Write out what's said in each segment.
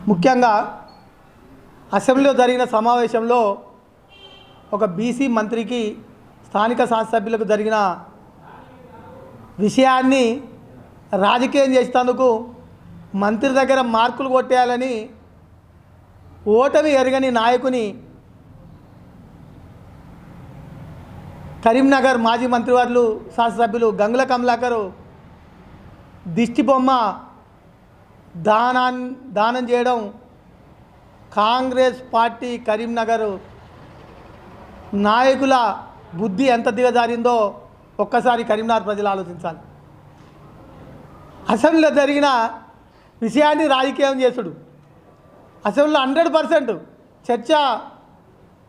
ముఖ్యంగా అసెంబ్లీలో జరిగిన సమావేశంలో ఒక బీసీ మంత్రికి స్థానిక శాసనసభ్యులకు జరిగిన విషయాన్ని రాజకీయం చేసేందుకు మంత్రి దగ్గర మార్కులు కొట్టేయాలని ఓటమి ఎరగని నాయకుని కరీంనగర్ మాజీ మంత్రివర్యులు శాసనసభ్యులు గంగుల కమలాకర్ దిష్టిబొమ్మ దానం చేయడం కాంగ్రెస్ పార్టీ కరీంనగర్ నాయకుల బుద్ధి ఎంత దిగజారిందో ఒక్కసారి కరీంనగర్ ప్రజలు ఆలోచించాలి. అసెంబ్లీలో జరిగిన విషయాన్ని రాజకీయం చేసుడు, అసెంబ్లీలో 100% చర్చ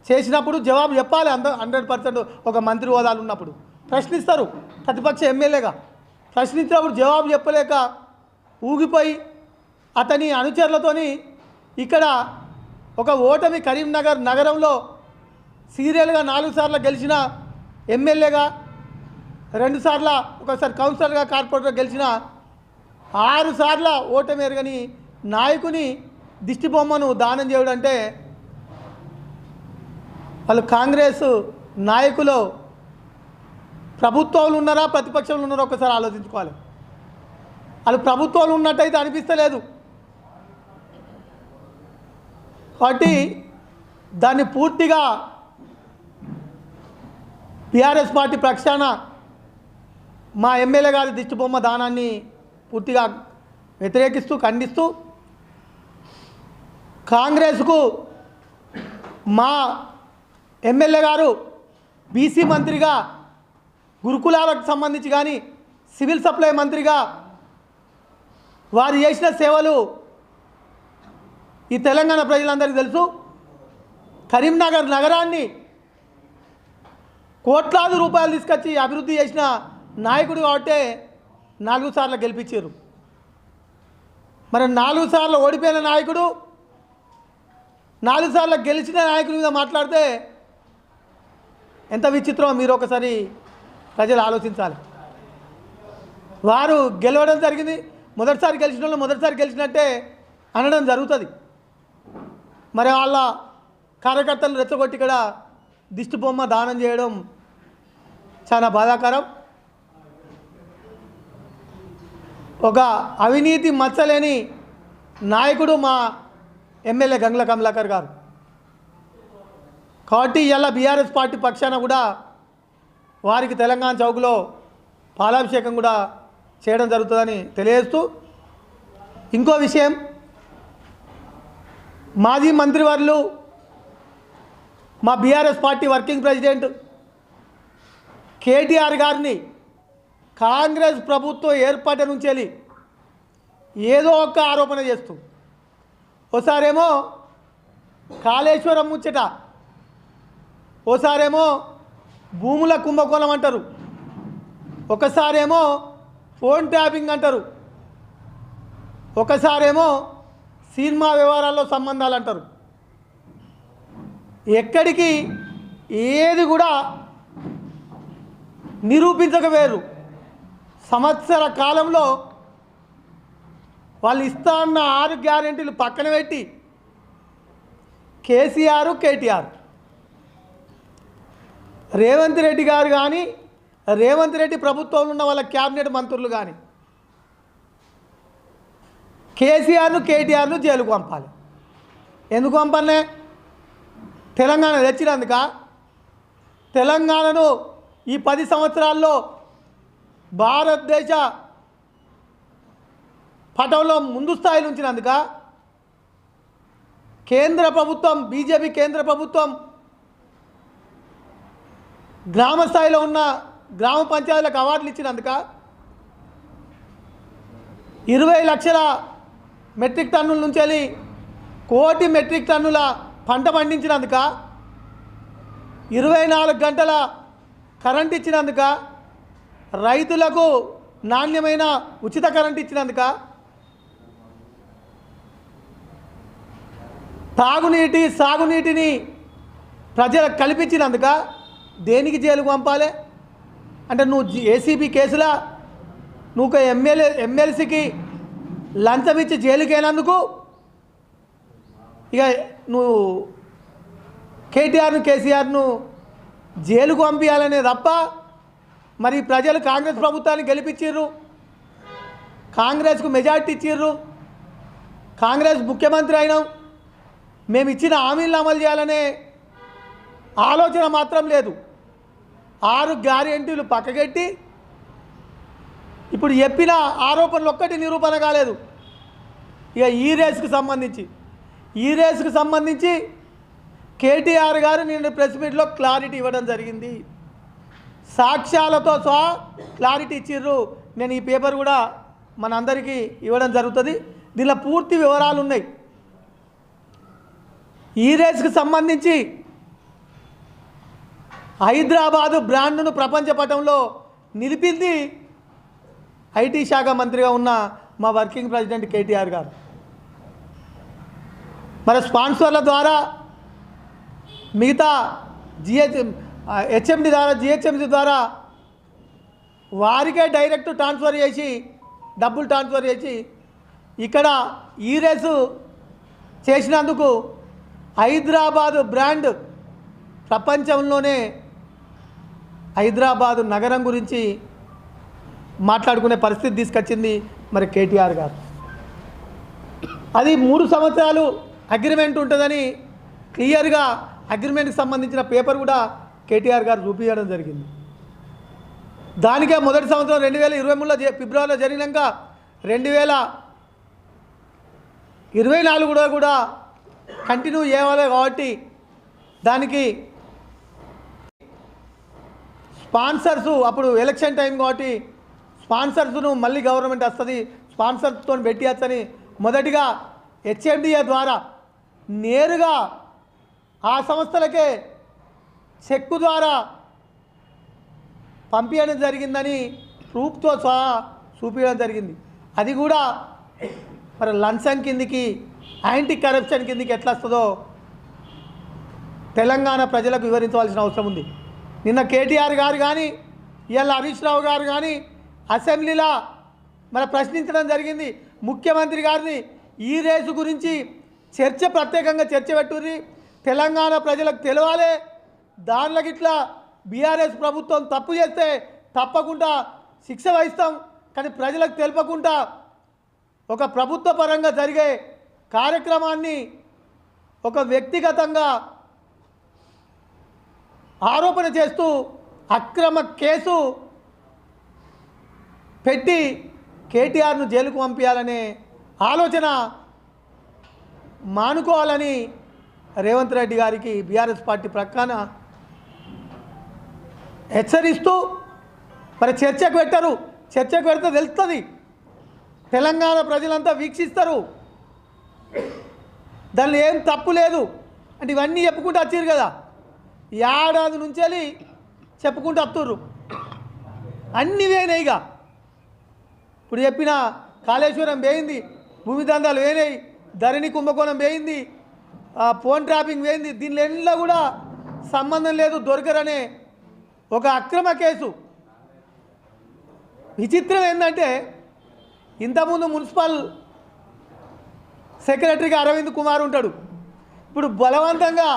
చేసినప్పుడు జవాబు చెప్పాలి. 100% ఒక మంత్రి హోదాలు ఉన్నప్పుడు ప్రశ్నిస్తారు. ప్రతిపక్ష ఎమ్మెల్యేగా ప్రశ్నించినప్పుడు జవాబు చెప్పలేక ఊగిపోయి అతని అనుచరులతోని ఇక్కడ ఒక ఓటమి కరీంనగర్ నగరంలో సీరియల్గా 4 సార్లు గెలిచిన ఎమ్మెల్యేగా, 2 సార్లు ఒకసారి కౌన్సిలర్గా, కార్పొరేటర్గా గెలిచిన 6 సార్ల ఓటమి ఎరగని నాయకుని దిష్టిబొమ్మను దానం చేయడం అంటే వాళ్ళు కాంగ్రెస్ నాయకులు ప్రభుత్వాలు ఉన్నారా ప్రతిపక్షంలో ఉన్నారా ఒకసారి ఆలోచించుకోవాలి. వాళ్ళు ప్రభుత్వాలు ఉన్నట్టయితే అనిపిస్తలేదు. కాబట్టి దాన్ని పూర్తిగా టీఆర్ఎస్ పార్టీ పక్షాన మా ఎమ్మెల్యే గారి దిష్టిబొమ్మ దానాన్ని పూర్తిగా వ్యతిరేకిస్తూ ఖండిస్తూ కాంగ్రెస్కు మా ఎమ్మెల్యే గారు బీసీ మంత్రిగా గురుకులాలకు సంబంధించి కానీ సివిల్ సప్లై మంత్రిగా వారు చేసిన సేవలు ఈ తెలంగాణ ప్రజలందరికీ తెలుసు. కరీంనగర్ నగరాన్ని కోట్లాది రూపాయలు తీసుకొచ్చి అభివృద్ధి చేసిన నాయకుడు కాబట్టి 4 సార్లు గెలిపించారు. మరి 4 సార్లు ఓడిపోయిన నాయకుడు 4 సార్లు గెలిచిన నాయకుడి మీద మాట్లాడితే ఎంత విచిత్రమో మీరు ఒకసారి ప్రజలు ఆలోచించాలి. వారు గెలవడం జరిగింది, మొదటిసారి గెలిచిన వాళ్ళు మొదటిసారి గెలిచినట్టే అనడం జరుగుతుంది. మరి వాళ్ళ కార్యకర్తలు రెచ్చగొట్టి ఇక్కడ దిష్టిబొమ్మ దానం చేయడం చాలా బాధాకరం. ఒక అవినీతి మచ్చలేని నాయకుడు మా ఎమ్మెల్యే గంగుల కమలాకర్ గారు. కాబట్టి ఇలా బీఆర్ఎస్ పార్టీ పక్షాన కూడా వారికి తెలంగాణ చౌక్లో పాలాభిషేకం కూడా చేయడం జరుగుతుందని తెలియజేస్తూ, ఇంకో విషయం, మాజీ మంత్రివర్యులు మా BRS party working president KTR గారిని కాంగ్రెస్ ప్రభుత్వం ఏర్పాటు నుంచి వెళ్ళి ఏదో ఒక ఆరోపణ చేస్తూ, ఓసారేమో కాళేశ్వరం ముచ్చట, ఓసారేమో భూముల కుంభకోణం అంటారు, ఒకసారేమో ఫోన్ ట్యాపింగ్ అంటారు, ఒకసారేమో సినిమా వ్యవహారాల్లో సంబంధాలు అంటారు. ఎక్కడికి ఏది కూడా నిరూపించకపోయారు. సంవత్సర కాలంలో వాళ్ళు ఇస్తా అన్న 6 గ్యారెంటీలు పక్కన పెట్టి కేసీఆర్, కేటీఆర్, రేవంత్ రెడ్డి గారు కానీ, రేవంత్ రెడ్డి ప్రభుత్వంలో ఉన్న వాళ్ళ క్యాబినెట్ మంత్రులు కానీ కేసీఆర్ను, కేటీఆర్ను జైలుకు పంపాలి. ఎందుకు పంపలే? తెలంగాణ తెచ్చినందుక? తెలంగాణను ఈ 10 సంవత్సరాల్లో భారతదేశ పటంలో ముందు స్థాయిలో ఉంచినందుక? కేంద్ర ప్రభుత్వం, బీజేపీ కేంద్ర ప్రభుత్వం గ్రామ స్థాయిలో ఉన్న గ్రామ పంచాయతీలకు అవార్డులు ఇచ్చినందుక? 20 లక్షల మెట్రిక్ టన్నుల నుంచి వెళ్ళి 1 కోటి మెట్రిక్ టన్నుల పంట పండించినందుక? 24 గంటల కరెంట్ ఇచ్చినందుక? రైతులకు నాణ్యమైన ఉచిత కరెంట్ ఇచ్చినందుక? తాగునీటి, సాగునీటిని ప్రజలకు కల్పించినందుక? దేనికి జైలుకు పంపాలి? అంటే నువ్వు ఏసీబీ కేసులా నువ్వు ఎమ్మెల్సీకి లంచం ఇచ్చి జైలుకి వెళ్ళినందుకు ఇక నువ్వు కేటీఆర్ను కేసీఆర్ను జైలుకు పంపించాలనే తప్ప మరి ప్రజలు కాంగ్రెస్ ప్రభుత్వాన్ని గెలిపించారు, కాంగ్రెస్కు మెజార్టీ ఇచ్చిర్రు, కాంగ్రెస్ ముఖ్యమంత్రి అయినాం, మేము ఇచ్చిన హామీలను అమలు చేయాలనే ఆలోచన మాత్రం లేదు. 6 గ్యారెంటీలు పక్కకెట్టి ఇప్పుడు చెప్పిన ఆరోపణలు ఒక్కటి నిరూపణ కాలేదు. ఇక ఈ రేస్కు సంబంధించి కేటీఆర్ గారు నిన్న ప్రెస్ మీట్లో క్లారిటీ ఇవ్వడం జరిగింది, సాక్ష్యాలతో సహా క్లారిటీ ఇచ్చిర్రు. నేను ఈ పేపర్ కూడా మనందరికీ ఇవ్వడం జరుగుతుంది, దీనిలో పూర్తి వివరాలు ఉన్నాయి. ఈ రేస్కు సంబంధించి హైదరాబాదు బ్రాండ్ను ప్రపంచ పటంలో నిలిపింది ఐటీ శాఖ మంత్రిగా ఉన్న మా వర్కింగ్ ప్రెసిడెంట్ కేటీఆర్ గారు. మరి స్పాన్సర్ల ద్వారా మిగతా జిహెచ్ఎంసీ ద్వారా వారికే డైరెక్ట్ ట్రాన్స్ఫర్ చేసి డబ్బులు ట్రాన్స్ఫర్ చేసి ఇక్కడ ఈ రేసు చేసినందుకు హైదరాబాదు బ్రాండ్ ప్రపంచంలోనే హైదరాబాదు నగరం గురించి మాట్లాడుకునే పరిస్థితి తీసుకొచ్చింది మరి కేటీఆర్ గారు. అది 3 సంవత్సరాలు అగ్రిమెంట్ ఉంటుందని క్లియర్గా అగ్రిమెంట్కి సంబంధించిన పేపర్ కూడా కేటీఆర్ గారు చూపించడం జరిగింది. దానికే మొదటి సంవత్సరం 2023 ఫిబ్రవరిలో జరిగినాక 2024 కూడా కంటిన్యూ చేయాలి. కాబట్టి దానికి స్పాన్సర్సు అప్పుడు ఎలక్షన్ టైం కాబట్టి స్పాన్సర్స్ను మళ్ళీ గవర్నమెంట్ వస్తుంది, స్పాన్సర్స్తో పెట్టియచ్చని మొదటిగా హెచ్ఎండిఏ ద్వారా నేరుగా ఆ సంస్థలకే చెక్కు ద్వారా పంపించడం జరిగిందని ప్రూఫ్తో సహా చూపించడం జరిగింది. అది కూడా మరి లంచం కిందికి, యాంటీ కరప్షన్ కిందికి ఎట్లా వస్తుందో తెలంగాణ ప్రజలకు వివరించవలసిన అవసరం ఉంది. నిన్న కేటీఆర్ గారు కానీ ఇవాళ హరీష్ రావు గారు కానీ అసెంబ్లీలో మరి ప్రశ్నించడం జరిగింది. ముఖ్యమంత్రి గారిని ఈ రేసు గురించి ప్రత్యేకంగా చర్చ పెట్టుర్రి, తెలంగాణ ప్రజలకు తెలవాలి, దానిలో ఇట్లా బీఆర్ఎస్ ప్రభుత్వం తప్పు చేస్తే తప్పకుండా శిక్ష వహిస్తాం, కానీ ప్రజలకు తెలపకుండా ఒక ప్రభుత్వ పరంగా జరిగే కార్యక్రమాన్ని ఒక వ్యక్తిగతంగా ఆరోపణ చేస్తూ అక్రమ కేసు పెట్టి కేటీఆర్ను జైలుకు పంపించాలనే ఆలోచన మానుకోవాలని రేవంత్ రెడ్డి గారికి బీఆర్ఎస్ పార్టీ ప్రక్కన హెచ్చరిస్తూ మరి చర్చకు పెట్టరు. చర్చకు పెడితే తెలుస్తుంది, తెలంగాణ ప్రజలంతా వీక్షిస్తారు, దానిలో ఏం తప్పు లేదు అంటే ఇవన్నీ చెప్పుకుంటూ వచ్చారు కదా, ఏడాది నుంచి చెప్పుకుంటూ వస్తుర్రు, అన్నీ వేయినాయిగా. ఇప్పుడు చెప్పిన కాళేశ్వరం వేయింది, భూమి దందాలు వేయినాయి, ధరణి కుంభకోణం వేయింది, ఫోన్ ట్రాపింగ్ వేయింది, దీనిలో ఎన్నో కూడా సంబంధం లేదు దొరకరనే ఒక అక్రమ కేసు. విచిత్రం ఏంటంటే ఇంతకుముందు మున్సిపల్ సెక్రటరీగా అరవింద్ కుమార్ ఉంటాడు, ఇప్పుడు బలవంతంగా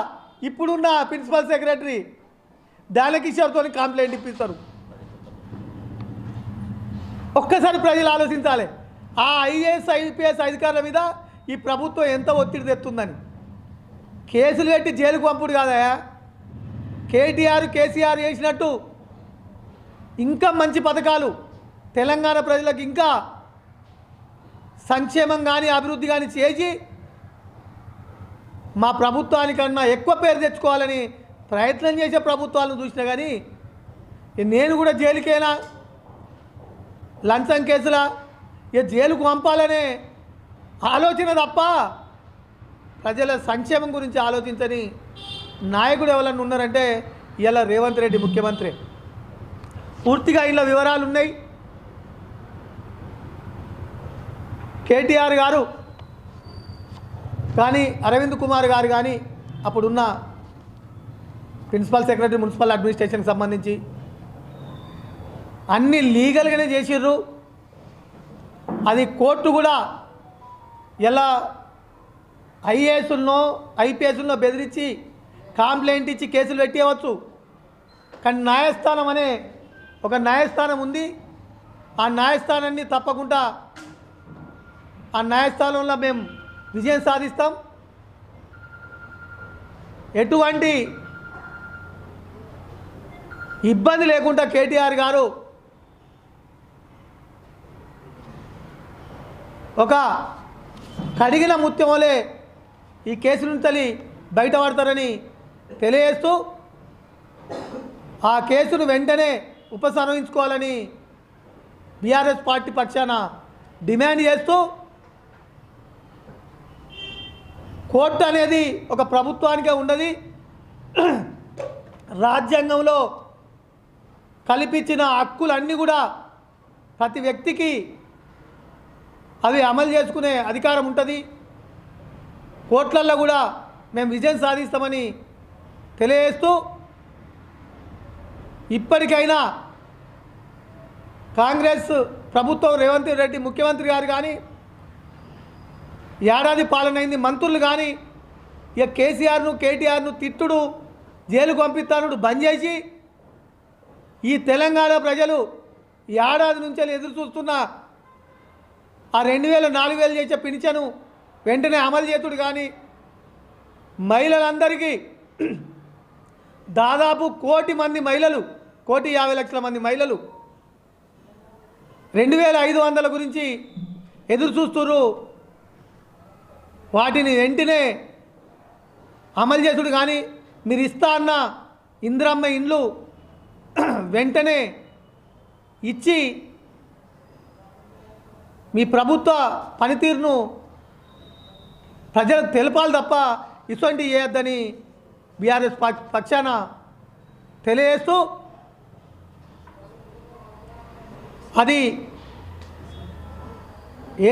ఇప్పుడున్న ప్రిన్సిపల్ సెక్రటరీ దానకిషోర్తో కంప్లైంట్ ఇప్పిస్తారు. ఒక్కసారి ప్రజలు ఆలోచించాలి, ఆ ఐఏఎస్ ఐపీఎస్ అధికారుల మీద ఈ ప్రభుత్వం ఎంత ఒత్తిడి తెస్తుందని. కేసులు పెట్టి జైలుకు పంపుడు కాదయా, కేటీఆర్ కేసీఆర్ చేసినట్టు ఇంకా మంచి పథకాలు తెలంగాణ ప్రజలకు ఇంకా సంక్షేమం కానీ అభివృద్ధి కానీ చేసి మా ప్రభుత్వానికన్నా ఎక్కువ పేరు తెచ్చుకోవాలని ప్రయత్నం చేసే ప్రభుత్వాలను చూసినా కానీ నేను కూడా జైలుకేనా లంచం కేసులా జైలుకు పంపాలనే ఆలోచన తప్ప ప్రజల సంక్షేమం గురించి ఆలోచించని నాయకుడు ఎవరన్నా ఉన్నారంటే ఇలా రేవంత్ రెడ్డి ముఖ్యమంత్రి. పూర్తిగా ఇలా వివరాలు ఉన్నాయి. కేటీఆర్ గారు కానీ అరవింద్ కుమార్ గారు కానీ అప్పుడున్న ప్రిన్సిపల్ సెక్రటరీ మున్సిపల్ అడ్మినిస్ట్రేషన్కి సంబంధించి అన్నీ లీగల్గానే చేసిర్రు. అది కోర్టు కూడా ఎలా ఐఏఎస్లో ఐపీఎస్లో బెదిరించి కంప్లైంట్ ఇచ్చి కేసులు పెట్టేయవచ్చు. కానీ న్యాయస్థానం అనే ఒక న్యాయస్థానం ఉంది. ఆ న్యాయస్థానాన్ని తప్పకుండా ఆ న్యాయస్థానంలో మేము విజయం సాధిస్తాం. ఎటువంటి ఇబ్బంది లేకుండా కేటీఆర్ గారు ఒక కడిగిన ముత్యమోలే ఈ కేసు నుంచి బయటపడతారని తెలియజేస్తూ ఆ కేసును వెంటనే ఉపసంహరించుకోవాలని బీఆర్ఎస్ పార్టీ పక్షాన డిమాండ్ చేస్తూ, కోర్టు అనేది ఒక ప్రభుత్వానికే ఉండదు. రాజ్యాంగంలో కల్పించిన హక్కులన్నీ కూడా ప్రతి వ్యక్తికి అవి అమలు చేసుకునే అధికారం ఉంటుంది. కోర్టులలో కూడా మేము విజయం సాధిస్తామని తెలియజేస్తూ, ఇప్పటికైనా కాంగ్రెస్ ప్రభుత్వం రేవంత్ రెడ్డి ముఖ్యమంత్రి గారు కానీ, ఏడాది పాలన అయింది మంత్రులు కానీ, ఇక కేసీఆర్ను కేటీఆర్ను తిట్టుడు జైలుకు పంపిస్తాను బంద్ చేసి ఈ తెలంగాణ ప్రజలు ఏడాది నుంచి ఎదురు చూస్తున్న ఆ 2000 4000 చేసే పింఛను వెంటనే అమలు చేతుడు కానీ, మహిళలందరికీ దాదాపు 1 కోటి మంది మహిళలు 1,50,00,000 మంది మహిళలు 2500 గురించి ఎదురు చూస్తున్నారు. వాటిని వెంటనే అమలు చేసుడు కానీ, మీరు ఇస్తా అన్న ఇందిరమ్మ ఇండ్లు వెంటనే ఇచ్చి మీ ప్రభుత్వ పనితీరును ప్రజలకు తెలపాలి తప్ప ఇటువంటి చేయొద్దని బీఆర్ఎస్ పక్షాన తెలియజేస్తూ, అది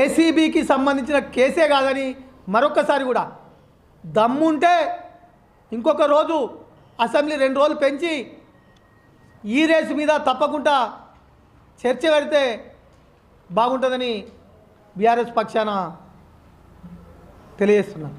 ఏసీబీకి సంబంధించిన కేసే కాదని మరొకసారి కూడా దమ్ముంటే ఇంకొక రోజు అసెంబ్లీ 2 రోజులు పెంచి ఈ రేసు మీద తప్పకుండా చర్చ పెడితే బాగుంటుందని బీఆర్ఎస్ పక్షాన తెలియజేస్తున్నాను.